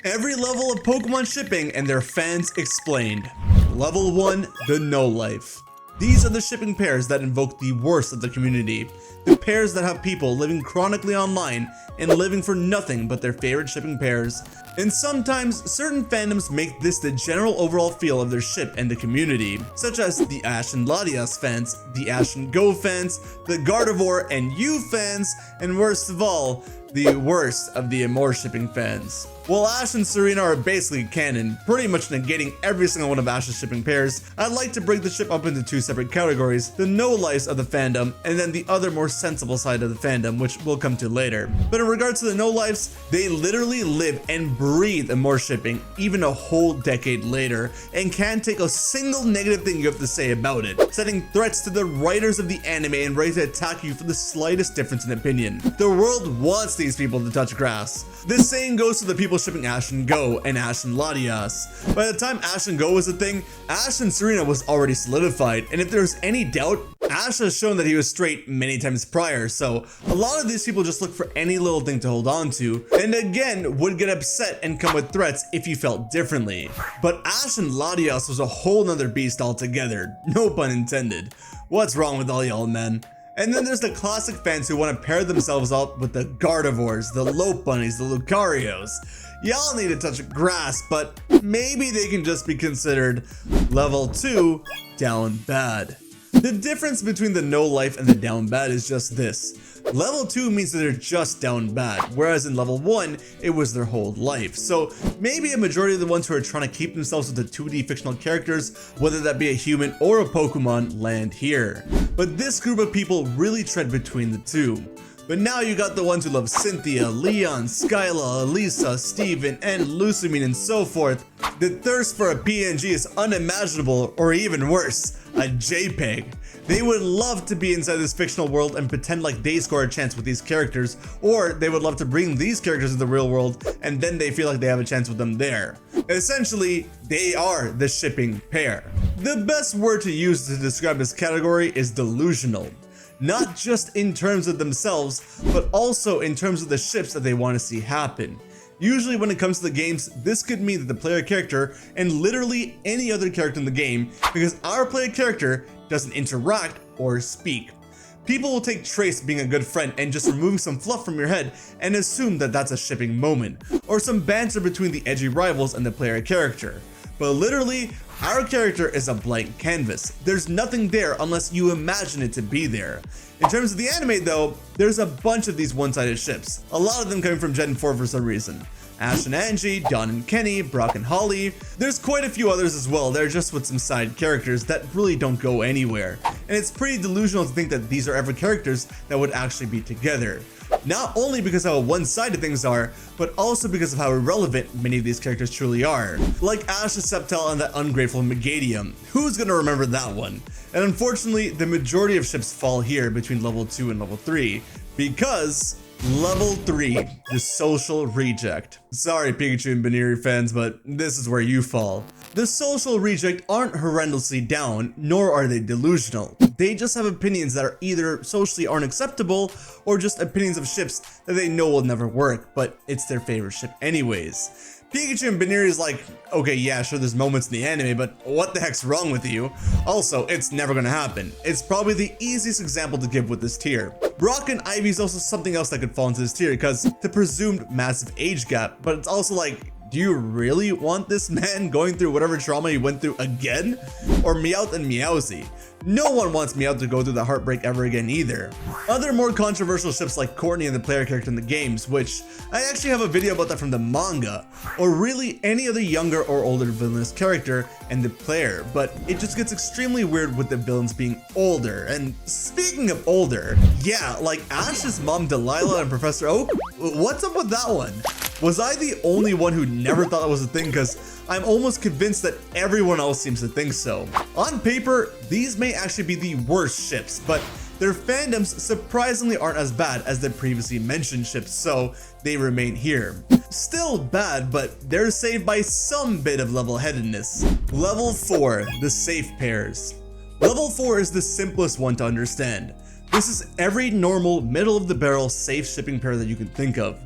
Every level of Pokemon shipping and their fans explained. Level 1, the No Life. These are the shipping pairs that invoke the worst of the community. The pairs that have people living chronically online and living for nothing but their favorite shipping pairs. And sometimes certain fandoms make this the general overall feel of their ship and the community, such as the Ash and Latias fans, the Ash and Go fans, the Gardevoir and You fans, and worst of all, the worst of the Amore shipping fans. While Ash and Serena are basically canon, pretty much negating every single one of Ash's shipping pairs, I'd like to break the ship up into two separate categories, the no-lives of the fandom, and then the other more sensible side of the fandom, which we'll come to later. But in regards to the no-lives, they literally live and breathe Amore shipping even a whole decade later, and can't take a single negative thing you have to say about it, setting threats to the writers of the anime and ready to attack you for the slightest difference in opinion. The world wants these people to touch grass. This saying goes to the people shipping Ash and Go and Ash and Latias. By the time Ash and Go was a thing, Ash and Serena was already solidified, and if there's any doubt, Ash has shown that he was straight many times prior, so a lot of these people just look for any little thing to hold on to, and again would get upset and come with threats if you felt differently. But Ash and Latias was a whole nother beast altogether, no pun intended. What's wrong with all y'all, man? And then there's the classic fans who want to pair themselves up with the Gardevoirs, the Lopebunnies, the Lucarios. Y'all need to touch grass, but maybe they can just be considered level 2 down bad. The difference between the no life and the down bad is just this. Level 2 means that they're just down bad, whereas in level 1, it was their whole life. So maybe a majority of the ones who are trying to keep themselves with the 2D fictional characters, whether that be a human or a Pokemon, land here. But this group of people really tread between the two. But now you got the ones who love Cynthia, Leon, Skyla, Elisa, Steven, and Lusamine and so forth. The thirst for a PNG is unimaginable, or even worse, a JPEG. They would love to be inside this fictional world and pretend like they score a chance with these characters, or they would love to bring these characters to the real world and then they feel like they have a chance with them there. Essentially, they are the shipping pair. The best word to use to describe this category is delusional. Not just in terms of themselves, but also in terms of the ships that they want to see happen. Usually when it comes to the games, this could mean that the player character and literally any other character in the game, because our player character doesn't interact or speak. People will take Trace being a good friend and just removing some fluff from your head and assume that that's a shipping moment, or some banter between the edgy rivals and the player character. But literally, our character is a blank canvas. There's nothing there unless you imagine it to be there. In terms of the anime though, there's a bunch of these one-sided ships, a lot of them coming from Gen 4 for some reason. Ash and Angie, Dawn and Kenny, Brock and Holly. There's quite a few others as well, they're just with some side characters that really don't go anywhere. And it's pretty delusional to think that these are ever characters that would actually be together. Not only because of how one-sided things are, but also because of how irrelevant many of these characters truly are. Like Ash the Sceptile and that ungrateful Megadium. Who's gonna remember that one? And unfortunately, the majority of ships fall here between level 2 and level 3, because level 3, the social reject. Sorry Pikachu and Baneri fans, but this is where you fall. The social reject aren't horrendously down, nor are they delusional. They just have opinions that are either socially unacceptable, or just opinions of ships that they know will never work, but it's their favorite ship anyways. Pikachu and Baneri is like, okay, yeah, sure, there's moments in the anime, but what the heck's wrong with you? Also, it's never gonna happen. It's probably the easiest example to give with this tier. Brock and Ivy is also something else that could fall into this tier because the presumed massive age gap, but it's also like, do you really want this man going through whatever trauma he went through again? Or Meowth and Meowsy? No one wants Meowth to go through the heartbreak ever again either. Other more controversial ships like Courtney and the player character in the games, which I actually have a video about that from the manga, or really any other younger or older villainous character and the player, but it just gets extremely weird with the villains being older. And speaking of older, yeah, like Ash's mom Delilah and Professor Oak, what's up with that one? Was I the only one who never thought that was a thing? Because I'm almost convinced that everyone else seems to think so. On paper, these may actually be the worst ships, but their fandoms surprisingly aren't as bad as the previously mentioned ships, so they remain here. Still bad, but they're saved by some bit of level-headedness. Level 4, the safe pairs. Level 4 is the simplest one to understand. This is every normal, middle-of-the-barrel safe shipping pair that you can think of.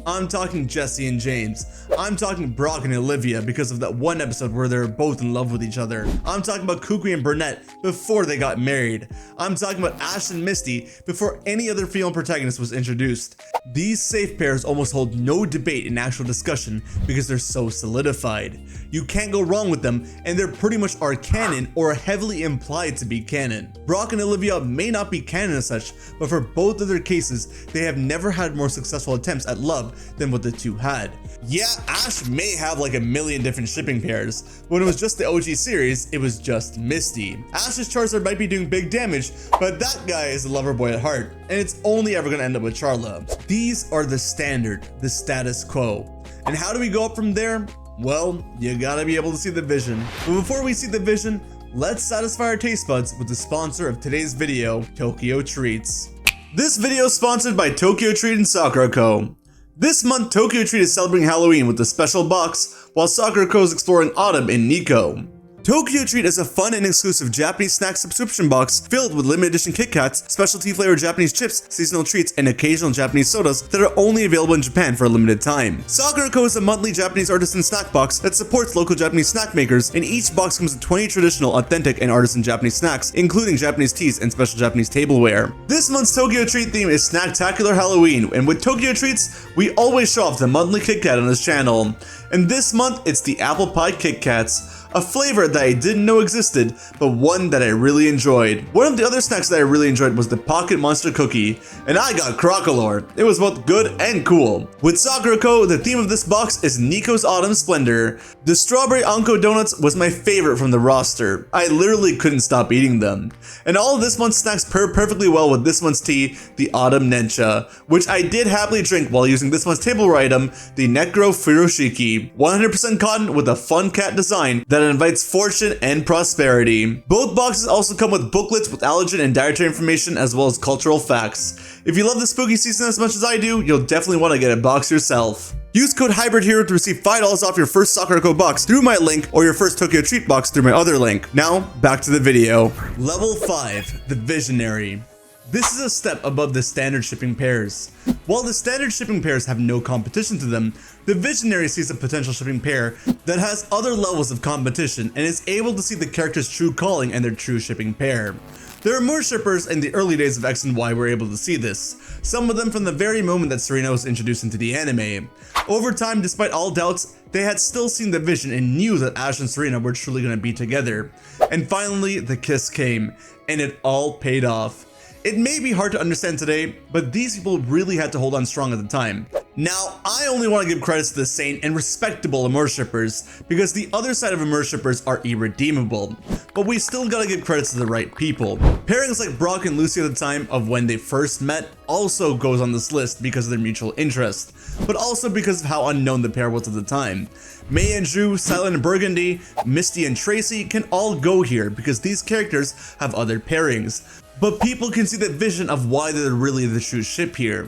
I'm talking Jesse and James. I'm talking Brock and Olivia because of that one episode where they're both in love with each other. I'm talking about Kukui and Burnett before they got married. I'm talking about Ash and Misty before any other female protagonist was introduced. These safe pairs almost hold no debate in actual discussion because they're so solidified. You can't go wrong with them, and they're pretty much are canon or heavily implied to be canon. Brock and Olivia may not be canon as such, but for both of their cases, they have never had more successful attempts at love than what the two had. Yeah, Ash may have like a million different shipping pairs, but when it was just the OG series, it was just Misty. Ash's Charizard might be doing big damage, but that guy is a lover boy at heart, and it's only ever gonna end up with Charla. These are the standard, the status quo. And how do we go up from there? Well, you gotta be able to see the vision. But before we see the vision, let's satisfy our taste buds with the sponsor of today's video, Tokyo Treats. This video is sponsored by Tokyo Treat and Sakura Co. This month, Tokyo Treat is celebrating Halloween with a special box, while Sakura Co is exploring autumn in Nikko. Tokyo Treat is a fun and exclusive Japanese snack subscription box filled with limited edition Kit Kats, specialty flavored Japanese chips, seasonal treats, and occasional Japanese sodas that are only available in Japan for a limited time. Sakura Co is a monthly Japanese artisan snack box that supports local Japanese snack makers, and each box comes with 20 traditional, authentic, and artisan Japanese snacks, including Japanese teas and special Japanese tableware. This month's Tokyo Treat theme is Snacktacular Halloween, and with Tokyo Treats, we always show off the monthly Kit Kat on this channel. And this month, it's the Apple Pie Kit Kats. A flavor that I didn't know existed, but one that I really enjoyed. One of the other snacks that I really enjoyed was the Pocket Monster Cookie, and I got Crocolore. It was both good and cool. With Sakura Co, the theme of this box is Nikko's Autumn Splendor. The Strawberry Anko Donuts was my favorite from the roster. I literally couldn't stop eating them. And all of this month's snacks pair perfectly well with this month's tea, the Autumn Nencha, which I did happily drink while using this month's tableware item, the Necro Furoshiki. 100% cotton with a fun cat design that invites fortune and prosperity. Both boxes also come with booklets with allergen and dietary information as well as cultural facts. If you love the spooky season as much as I do, you'll definitely want to get a box yourself. Use code HybridHero to receive $5 off your first Sakura Co box through my link or your first Tokyo Treat box through my other link. Now, back to the video. Level 5, the Visionary. This is a step above the standard shipping pairs. While the standard shipping pairs have no competition to them, the Visionary sees a potential shipping pair that has other levels of competition and is able to see the character's true calling and their true shipping pair. There are more shippers in the early days of X and Y were able to see this, some of them from the very moment that Serena was introduced into the anime. Over time, despite all doubts, they had still seen the vision and knew that Ash and Serena were truly going to be together. And finally, the kiss came, and it all paid off. It may be hard to understand today, but these people really had to hold on strong at the time. Now, I only want to give credits to the sane and respectable immerse shippers, because the other side of immerse shippers are irredeemable. But we still gotta give credits to the right people. Pairings like Brock and Lucy at the time of when they first met also goes on this list because of their mutual interest, but also because of how unknown the pair was at the time. May and Drew, Silent and Burgundy, Misty and Tracy can all go here because these characters have other pairings. But people can see the vision of why they're really the true ship here.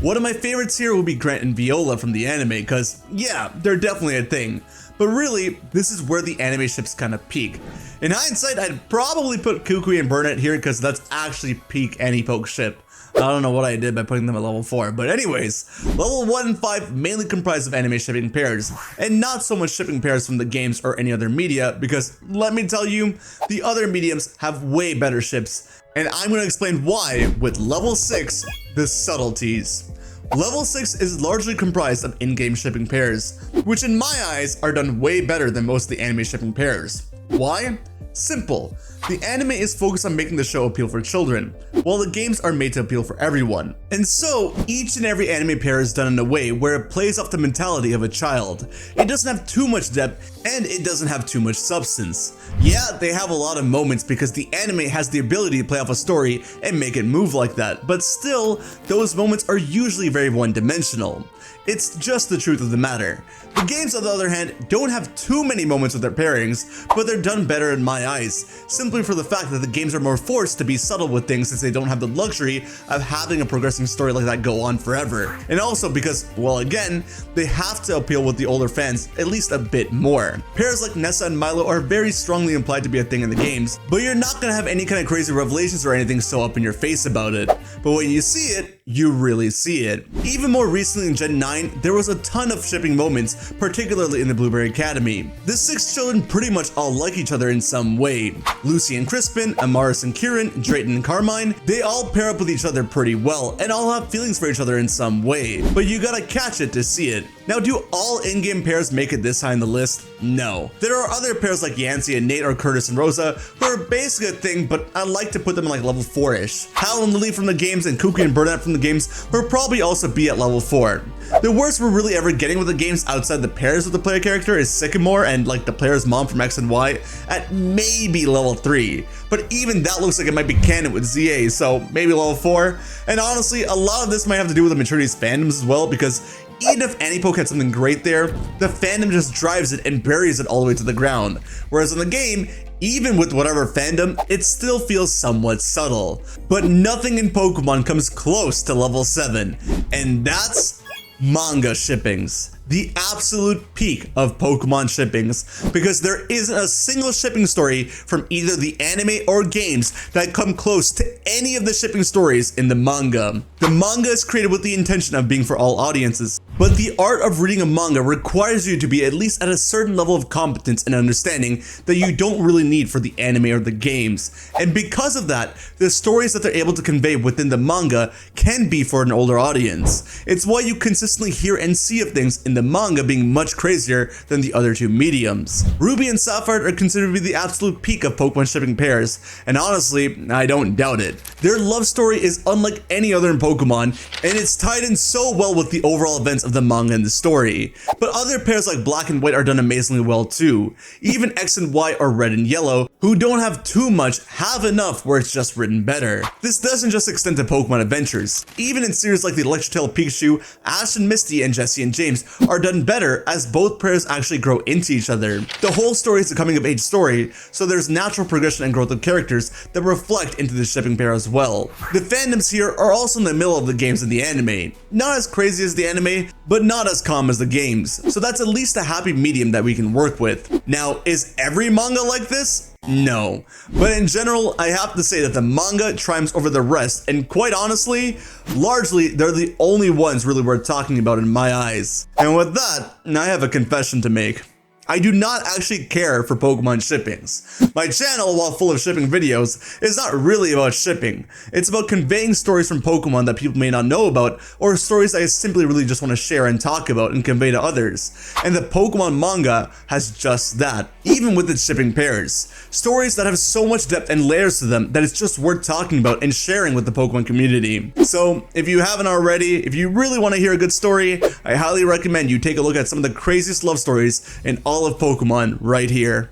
One of my favorites here would be Grant and Viola from the anime, cause yeah, they're definitely a thing. But really, this is where the anime ships kind of peak. In hindsight, I'd probably put Kukui and Burnett here cause that's actually peak Any-Poke ship. I don't know what I did by putting them at level 4, but anyways, level 1 and 5 mainly comprise of anime shipping pairs, and not so much shipping pairs from the games or any other media, because let me tell you, the other mediums have way better ships, and I'm going to explain why with level 6, the subtleties. Level 6 is largely comprised of in-game shipping pairs, which in my eyes are done way better than most of the anime shipping pairs. Why? Simple. The anime is focused on making the show appeal for children, while the games are made to appeal for everyone. And so, each and every anime pair is done in a way where it plays off the mentality of a child. It doesn't have too much depth, and it doesn't have too much substance. Yeah, they have a lot of moments because the anime has the ability to play off a story and make it move like that, but still, those moments are usually very one-dimensional. It's just the truth of the matter. The games, on the other hand, don't have too many moments with their pairings, but they're done better in my eyes, simply for the fact that the games are more forced to be subtle with things since they don't have the luxury of having a progressing story like that go on forever. And also because, well again, they have to appeal with the older fans at least a bit more. Pairs like Nessa and Milo are very strongly implied to be a thing in the games, but you're not gonna have any kind of crazy revelations or anything so up in your face about it. But when you see it, you really see it. Even more recently in Gen 9, there was a ton of shipping moments, particularly in the Blueberry Academy. The 6 children pretty much all like each other in some way. Lucy and Crispin, Amaris and Kieran, Drayton and Carmine, they all pair up with each other pretty well and all have feelings for each other in some way, but you gotta catch it to see it. Now, do all in-game pairs make it this high on the list? No. There are other pairs like Yancey and Nate or Curtis and Rosa who are basically a thing, but I like to put them in like level 4-ish. Hal and Lily from the games and Kooky and Burnett from the games will probably also be at level 4. The worst we're really ever getting with the games outside the pairs with the player character is Sycamore and like the player's mom from X and Y at maybe level 3. But even that looks like it might be canon with ZA, so maybe level 4. And honestly, a lot of this might have to do with the maturity's fandoms as well, because even if Anypoke had something great there, the fandom just drives it and buries it all the way to the ground. Whereas in the game, even with whatever fandom, it still feels somewhat subtle. But nothing in Pokemon comes close to level 7, and that's manga shippings. The absolute peak of Pokemon shippings, because there isn't a single shipping story from either the anime or games that come close to any of the shipping stories in the manga. The manga is created with the intention of being for all audiences, but the art of reading a manga requires you to be at least at a certain level of competence and understanding that you don't really need for the anime or the games. And because of that, the stories that they're able to convey within the manga can be for an older audience. It's why you consistently hear and see of things in the manga being much crazier than the other two mediums. Ruby and Sapphire are considered to be the absolute peak of Pokemon shipping pairs, and honestly, I don't doubt it. Their love story is unlike any other in Pokemon, and it's tied in so well with the overall events of the manga and the story. But other pairs like Black and White are done amazingly well too. Even X and Y or Red and Yellow, who don't have too much, have enough where it's just written better. This doesn't just extend to Pokemon adventures. Even in series like the Electric Tail Pikachu, Ash and Misty and Jesse and James are done better as both pairs actually grow into each other. The whole story is a coming of age story, so there's natural progression and growth of characters that reflect into the shipping pair as well. The fandoms here are also in the middle of the games and the anime. Not as crazy as the anime, but not as calm as the games. So that's at least a happy medium that we can work with. Now, is every manga like this? No. But in general, I have to say that the manga triumphs over the rest, and quite honestly, largely, they're the only ones really worth talking about in my eyes. And with that, I have a confession to make. I do not actually care for Pokemon shippings. My channel, while full of shipping videos, is not really about shipping. It's about conveying stories from Pokemon that people may not know about, or stories I simply really just want to share and talk about and convey to others. And the Pokemon manga has just that, even with its shipping pairs. Stories that have so much depth and layers to them that it's just worth talking about and sharing with the Pokemon community. So, if you haven't already, if you really want to hear a good story, I highly recommend you take a look at some of the craziest love stories in all of Pokemon right here.